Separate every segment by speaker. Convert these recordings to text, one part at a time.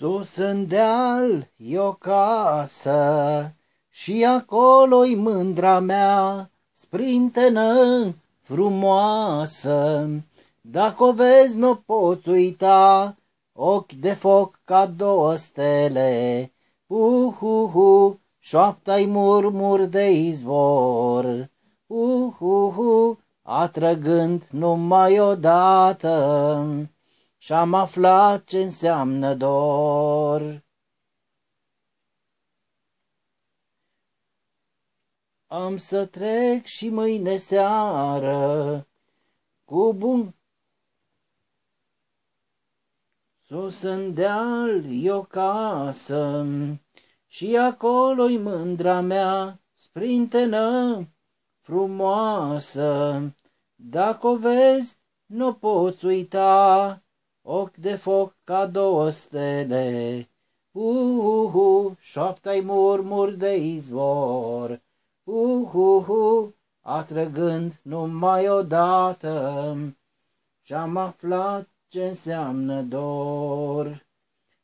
Speaker 1: Sus în deal e o casă și acolo-i mândra mea, sprintenă frumoasă. Dacă o vezi, n-o poți uita, ochi de foc ca două stele. Șoapta-i murmur de izvor. Atrăgând numai odată, și-am aflat ce înseamnă dor. Am să trec și mâine seară cu bun. Sus în deal e o casă și acolo-i mândra mea, sprintenă frumoasă. Dacă o vezi, n-o poți uita, ochi de foc ca două stele. Șoapta-i murmur de izvor. Atrăgând numai odată, și-am aflat ce înseamnă dor.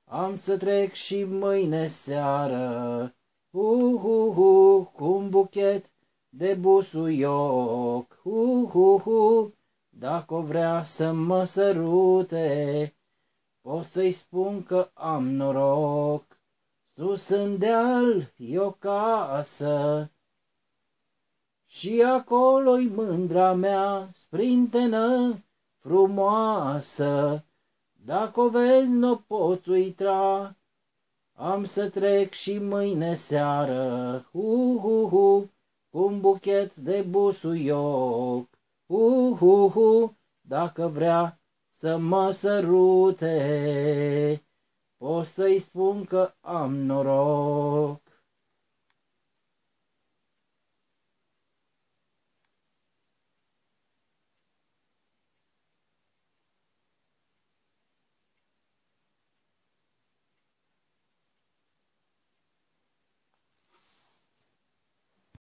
Speaker 1: Am să trec și mâine seară, cu un buchet de busuioc. Dacă o vrea să mă sărute, pot să-i spun că am noroc. Sus în deal e o casă și acolo-i mândra mea, sprintenă frumoasă. Dacă o vezi, n-o poți uita, am să trec și mâine seară, cu un buchet de busuioc. Dacă vrea să mă sărute, pot să-i spun că am noroc.